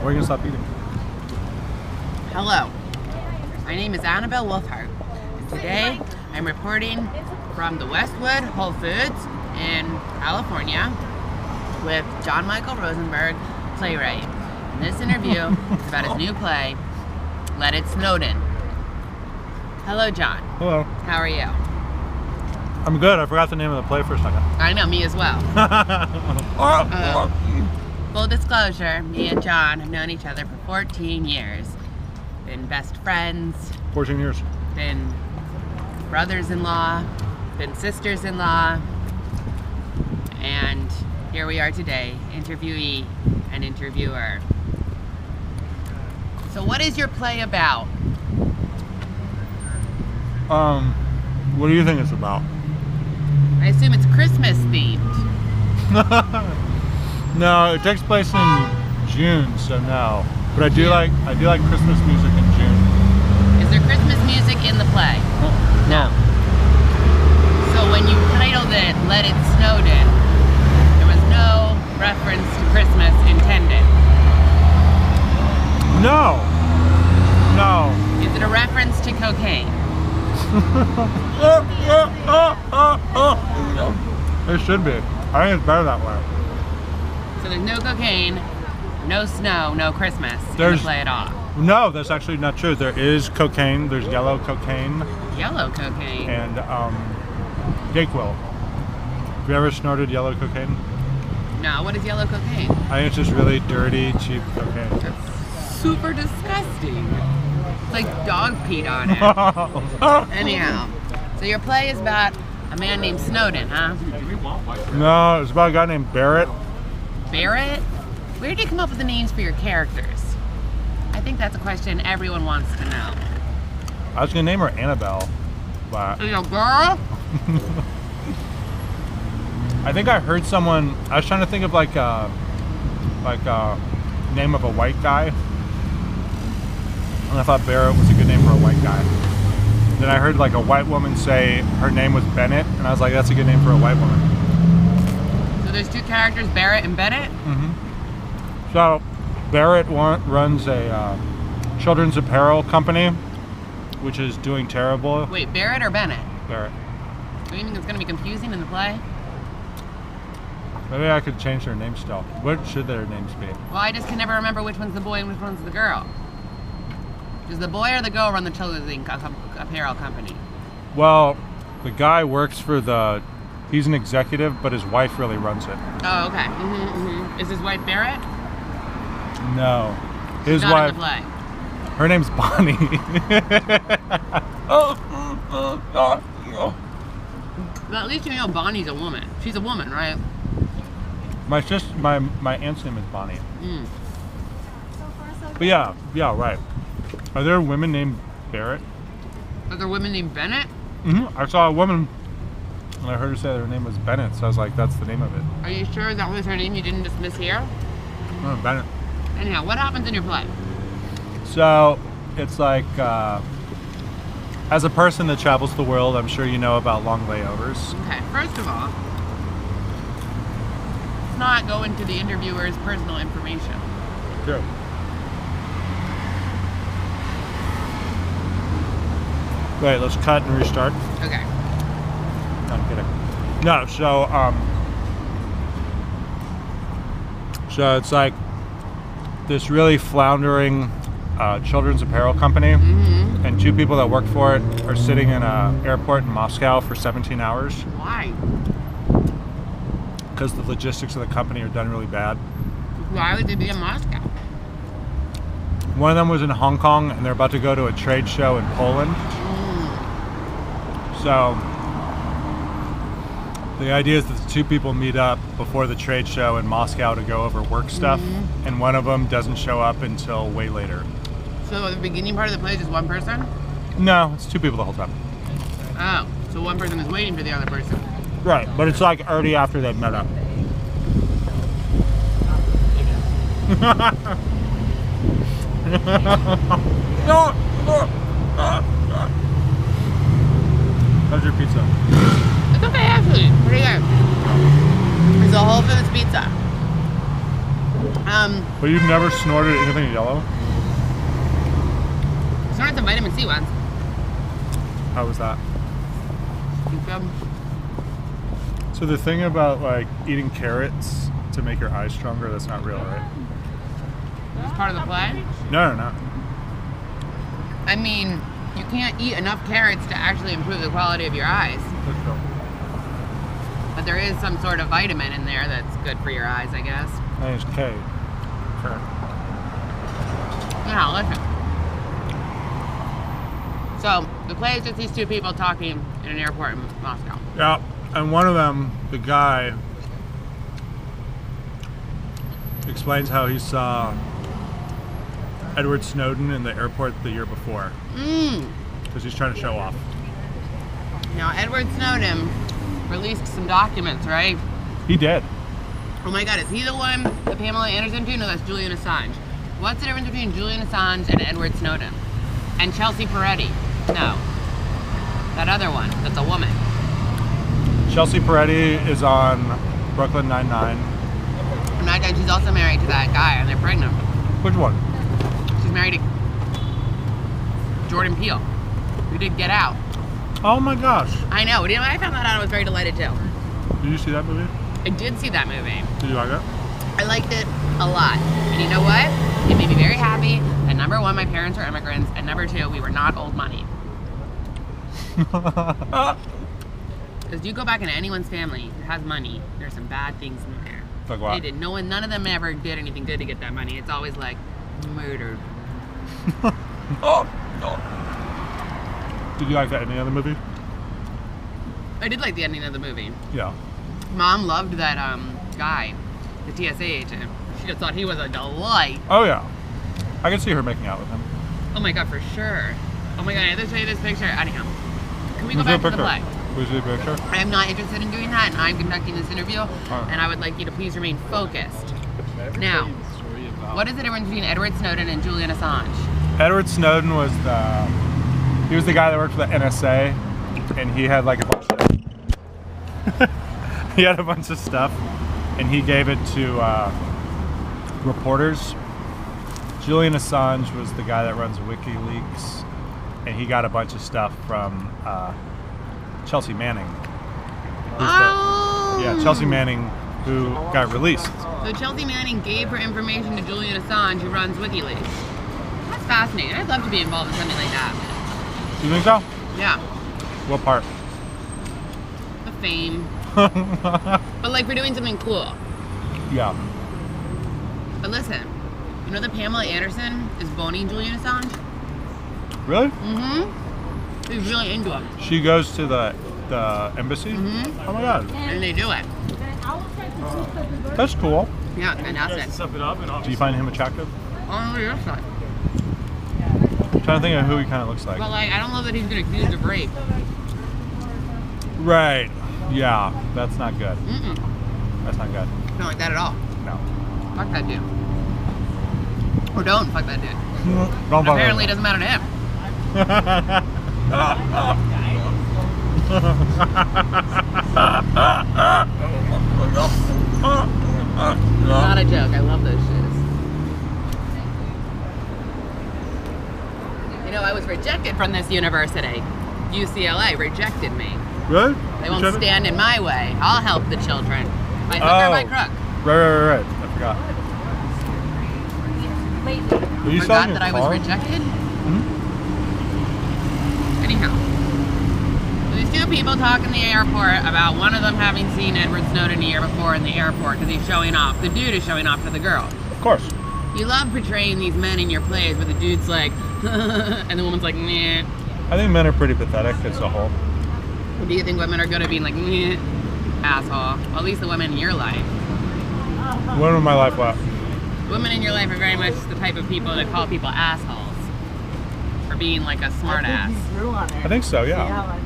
Or are you gonna stop eating? Hello, my name is Annabel Wulfhart, and today I'm reporting from the Westwood Whole Foods in California with John Michael Rosenberg, playwright. And this interview is about his new play, It Snowden. Hello, John. Hello. How are you? I'm good. I forgot the name of the play for a second. I know, me as well. Full disclosure, me and John have known each other for 14 years. Been best friends. 14 years. Been brothers-in-law. Been sisters-in-law. And here we are today, interviewee and interviewer. So what is your play about? What do you think it's about? I assume it's Christmas themed. No, it takes place in June, so no. But I do like Christmas music in June. Is there Christmas music in the play? No. So when you titled it It Snowden, there was no reference to Christmas intended. No. No. Is it a reference to cocaine? It should be. I think it's better that way. So there's no cocaine, no snow, no Christmas in the play at all. No, that's actually not true. There is cocaine. There's yellow cocaine. Yellow cocaine? And Dayquil. Have you ever snorted yellow cocaine? No, what is yellow cocaine? I think it's just really dirty, cheap cocaine. That's super disgusting. It's like dog peed on it. Anyhow, so your play is about a man named Snowden, huh? No, it's about a guy named Barrett. Barrett? Where did you come up with the names for your characters? I think that's a question everyone wants to know. I was gonna name her Annabel, but Is it a girl? I think I heard someone. I was trying to think of like a name of a white guy, and I thought Barrett was a good name for a white guy. Then I heard like a white woman say her name was Bennett, and I was like, that's a good name for a white woman. So there's two characters, Barrett and Bennett? Mm-hmm. So Barrett runs a children's apparel company, which is doing terrible. Wait, Barrett or Bennett? Barrett. Do you think it's going to be confusing in the play? Maybe I could change their names still. What should their names be? Well, I just can never remember which one's the boy and which one's the girl. Does the boy or the girl run the children's apparel company? Well, the guy works for he's an executive, but his wife really runs it. Oh, okay. Is his wife Barrett? No. His She's not wife. in the play. Her name's Bonnie. Well, at least you know Bonnie's a woman. She's a woman, right? My aunt's name is Bonnie. Mm. But yeah, right. Are there women named Barrett? Are there women named Bennett? Mm-hmm. I saw a woman, and I heard her say her name was Bennett, so I was like, that's the name of it. Are you sure that was her name you didn't just mishear? Oh, Bennett. Anyhow, what happens in your play? So, it's like, as a person that travels the world, I'm sure you know about long layovers. Okay, first of all, let's not go into the interviewer's personal information. Sure. Wait, let's cut and restart. Okay. No, I'm kidding. No, so it's like this really floundering children's apparel company, and two people that work for it are sitting in an airport in Moscow for 17 hours. Why? Because the logistics of the company are done really bad. Why would they be in Moscow? One of them was in Hong Kong, and they're about to go to a trade show in Poland. So the idea is that the two people meet up before the trade show in Moscow to go over work stuff, and one of them doesn't show up until way later. So the beginning part of the play is just one person? No, it's two people the whole time. Oh, so one person is waiting for the other person. Right, but it's like already after they've met up. How's your pizza? It's okay, actually. Pretty good. It's a Whole Foods pizza. But you've never snorted anything yellow? Snorted some vitamin C once. How was that? Good. So the thing about like eating carrots to make your eyes stronger, that's not real, right? Is this part of the play? No, no, no. I mean, you can't eat enough carrots to actually improve the quality of your eyes. That's true. But there is some sort of vitamin in there that's good for your eyes, I guess. I think it's K. Sure. Yeah, listen. So, the play is just these two people talking in an airport in Moscow. Yeah, and one of them, the guy, explains how he saw Edward Snowden in the airport the year before. Because he's trying to show off. Now, Edward Snowden released some documents, right? He did. Oh my god, is he the one that Pamela Anderson to? No, that's Julian Assange. What's the difference between Julian Assange and Edward Snowden? And Chelsea Peretti? No. That other one, that's a woman. Chelsea Peretti is on Brooklyn Nine-Nine. And she's also married to that guy, and they're pregnant. Which one? She's married to Jordan Peele, who did Get Out. Oh my gosh. I know. When I found that out, I was very delighted too. Did you see that movie? I did see that movie. Did you like it? I liked it a lot. And you know what? It made me very happy that number one, my parents are immigrants, and number two, we were not old money. Because you go back into anyone's family that has money, there's some bad things in there. Like what? They did. None of them ever did anything good to get that money. It's always like murdered. Did you like that ending of the movie? I did like the ending of the movie. Yeah. Mom loved that guy, the TSA agent. She just thought he was a delight. Oh yeah. I can see her making out with him. Oh my god, for sure. Oh my god, I have to show you this picture. Anyhow, can we go back to the play? Who's the picture? I am not interested in doing that, and I'm conducting this interview, Right. and I would like you to please remain focused. Now, what is the difference between Edward Snowden and Julian Assange? Edward Snowden was the guy that worked for the NSA, and he had like a bunch of he had a bunch of stuff, and he gave it to reporters. Julian Assange was the guy that runs WikiLeaks, and he got a bunch of stuff from Chelsea Manning. Yeah, Chelsea Manning, who got released. So Chelsea Manning gave her information to Julian Assange, who runs WikiLeaks. That's fascinating. I'd love to be involved in something like that. You think so? Yeah. What part? The fame. But like, we're doing something cool. Yeah. But listen, you know that Pamela Anderson is boning Julian Assange? Really? Mm-hmm. She's really into him. She goes to the embassy? Mm-hmm. Oh my god. And they do it. That's cool. Yeah, fantastic. Do you find him attractive? On your side. I'm trying to think of who he kind of looks like. But like, I don't know that he's been accused of rape. Right. Yeah. That's not good. Mm-mm. That's not good. Not like that at all. No. Fuck that dude. Or don't fuck that dude. Don't bother. Apparently it doesn't matter to him. Not a joke. I love those shoes. You know, I was rejected from this university. UCLA rejected me. Really? They won't stand in my way. I'll help the children. By hook or by crook. Right. I forgot. Are you Forgot selling that I your was car? rejected? Hmm? Anyhow. So these two people talk in the airport about one of them having seen Edward Snowden the year before in the airport because he's showing off. The dude is showing off to the girl. Of course. You love portraying these men in your plays where the dude's like, and the woman's like, meh. I think men are pretty pathetic as a whole. Do you think women are good at being like, meh, asshole? Well, at least the women in your life. When in my life what? Women in your life are very much the type of people that call people assholes for being like a smart ass. I think so, yeah.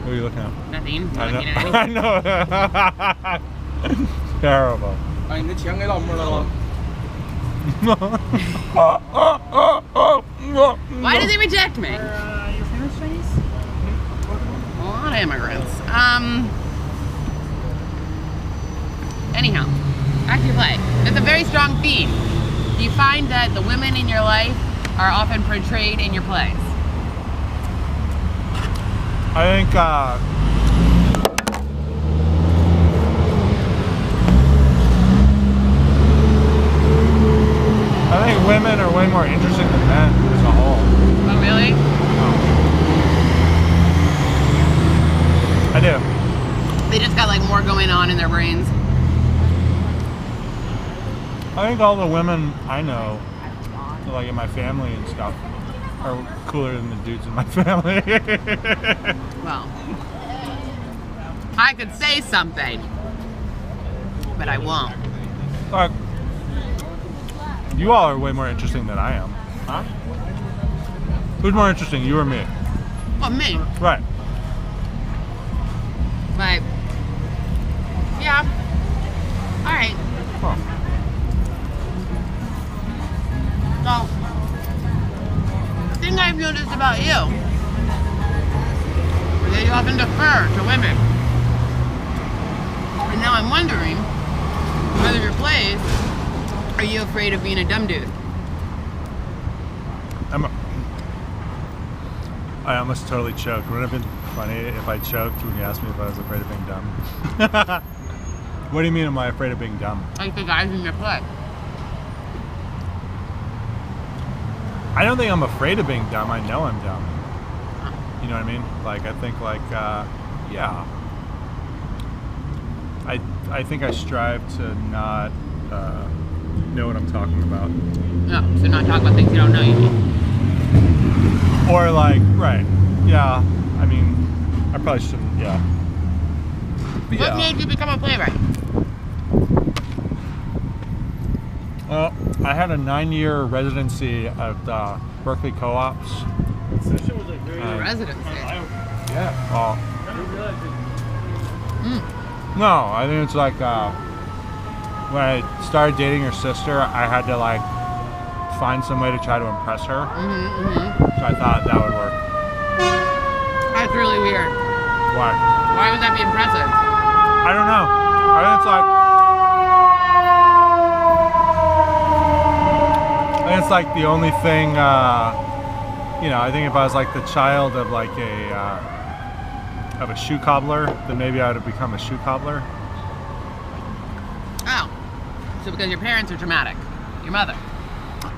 What are you looking at? Nothing. I Looking at know. anything. I know. Terrible. Why did they reject me? Your parents Chinese? A lot of immigrants. Anyhow, Active play. It's a very strong theme. Do you find that the women in your life are often portrayed in your plays? I think women are way more interesting than men as a whole. Oh, really? I do. They just got like more going on in their brains. I think all the women I know, like in my family and stuff, are cooler than the dudes in my family. Well, I could say something, but I won't. Like, you all are way more interesting than I am. Huh? Who's more interesting, you or me? Well, me. Right. But, yeah. All right. Huh. So, the thing I've noticed about you is that you often defer to women. And now I'm wondering whether your plays, are you afraid of being a dumb dude? I almost totally choked. Wouldn't it have been funny if I choked when you asked me if I was afraid of being dumb? What do you mean, am I afraid of being dumb? Like the guys in your play. I don't think I'm afraid of being dumb. I know I'm dumb. You know what I mean? Like, I think, like, yeah. I think I strive to not know what I'm talking about. No, so not talk about things you don't know, you mean. Or, like, right. Yeah. I mean, I probably shouldn't, yeah. But What yeah. made you become a playwright? Well, I had a 9-year residency at Berkeley Co-ops. Residency. Yeah. Well, no, I think it's like when I started dating her sister, I had to like find some way to try to impress her. So I thought that would work. That's really weird. Why? Why would that be impressive? I don't know. I think it's like the only thing, you know, I think if I was like the child of like of a shoe cobbler, then maybe I would have become a shoe cobbler. Oh. So because your parents are dramatic. Your mother.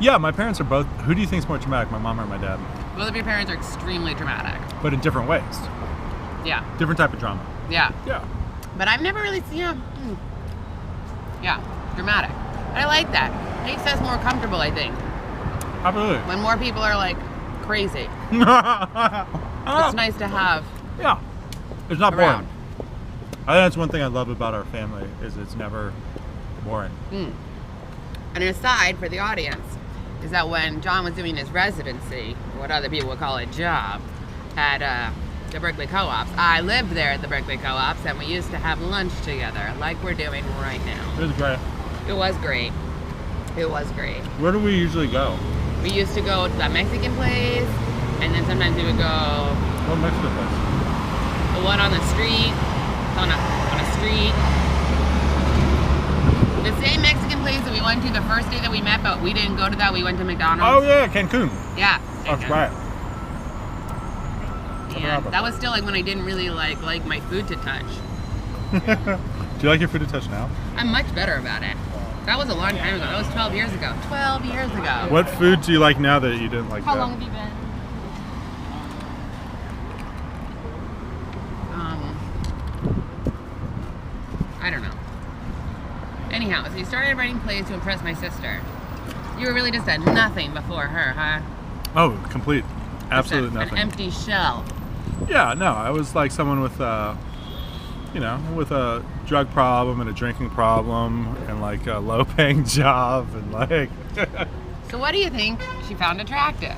Yeah, my parents are both. Who do you think is more traumatic, my mom or my dad? Both of your parents are extremely dramatic. But in different ways. Yeah. Different type of drama. Yeah. Yeah. But I've never really seen yeah, dramatic. I like that. Makes us more comfortable, I think. Absolutely. When more people are like crazy. It's nice to have. Yeah. It's not around. boring. I think that's one thing I love about our family is it's never boring. And an aside for the audience is that when John was doing his residency, or what other people would call a job, at the Berkeley Co-ops, I lived there at the Berkeley Co-ops, and we used to have lunch together, like we're doing right now. It was great. It was great. It was great. Where do we usually go? We used to go to the Mexican place, and then sometimes we would go What Mexican place? the one on the street, on a street. The same Mexican place that we went to the first day that we met, but we didn't go to that. We went to McDonald's. Oh yeah, Cancun. Yeah. That's right. And that was still like when I didn't really like my food to touch. Do you like your food to touch now? I'm much better about it. That was a long time ago. That was 12 years ago. 12 years ago. What food do you like now that you didn't like How then? long have you been? I don't know. Anyhow, so you started writing plays to impress my sister. You were really just a nothing before her, huh? Oh, complete. Absolute nothing. An empty shell. Yeah, no, I was like someone with you know, with a drug problem and a drinking problem and like a low-paying job and like. So what do you think she found attractive?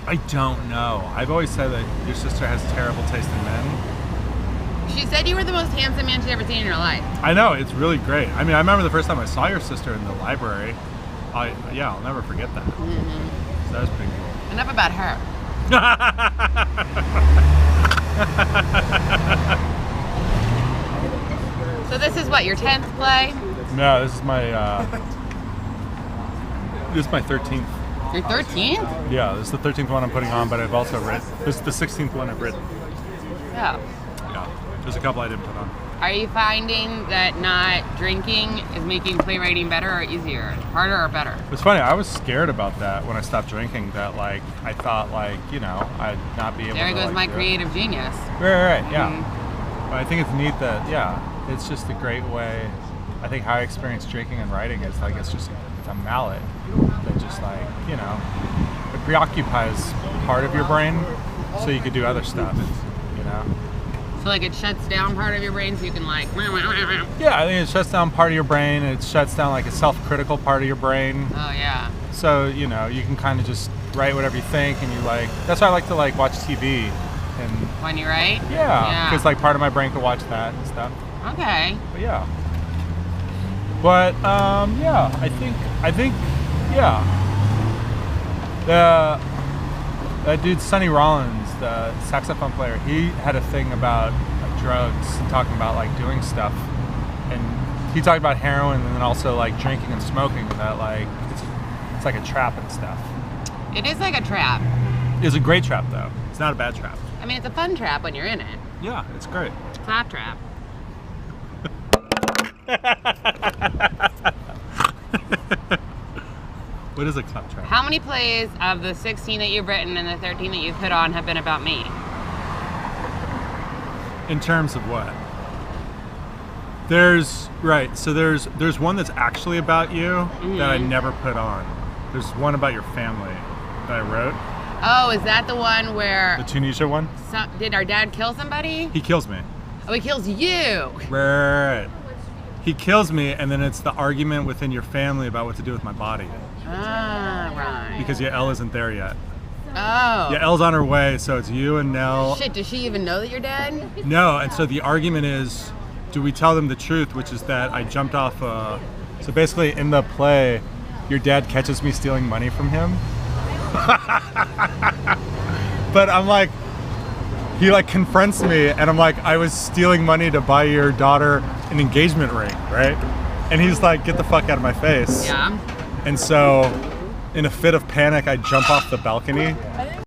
I don't know. I've always said that your sister has terrible taste in men. She said you were the most handsome man she'd ever seen in her life. I know, it's really great. I mean, I remember the first time I saw your sister in the library. I'll never forget that. So that was pretty cool. Enough about her. So this is what, your 10th play? No, this is my 13th. Your 13th? Yeah, this is the 13th one I'm putting on, but I've also written. This is the 16th one I've written. Yeah. Yeah, there's a couple I didn't put on. Are you finding that not drinking is making playwriting better or easier? Harder or better? It's funny, I was scared about that when I stopped drinking, that like, I thought like, you know, I'd not be able to There goes like, my do it. creative genius. Right, yeah. Mhm. But I think it's neat that, yeah, it's just a great way. I think how I experience drinking and writing is like, it's a mallet that just like, you know, it preoccupies part of your brain so you could do other stuff, you know? So like it shuts down part of your brain so you can like... Yeah, I think it shuts down part of your brain. It shuts down like a self-critical part of your brain. Oh yeah. So, you know, you can kind of just write whatever you think, and you like, that's why I like to like watch TV. And When you write? yeah, because like part of my brain could watch that and stuff. Okay. But yeah. But yeah, I think yeah. That dude Sonny Rollins, the saxophone player, he had a thing about drugs, talking about like doing stuff, and he talked about heroin and then also like drinking and smoking, and that like it's like a trap and stuff. It is like a trap. It's a great trap though. It's not a bad trap. I mean, it's a fun trap when you're in it. Yeah, it's great. Clap trap. What is a clap trap? How many plays of the 16 that you've written and the 13 that you've put on have been about me? In terms of what? There's one that's actually about you that I never put on. There's one about your family that I wrote. Oh, is that the one where... The Tunisia one? Did our dad kill somebody? He kills me. Oh, he kills you. Right. He kills me, and then it's the argument within your family about what to do with my body. Ah, right. Because Yael isn't there yet. Oh. Yael's on her way, so it's you and Nell. Shit, does she even know that you're dead? No, and so the argument is, do we tell them the truth, which is that I jumped off so basically in the play, your dad catches me stealing money from him. But I'm like, he like confronts me, and I'm like, I was stealing money to buy your daughter an engagement ring, right? And he's like, get the fuck out of my face. Yeah. And so, in a fit of panic, I jump off the balcony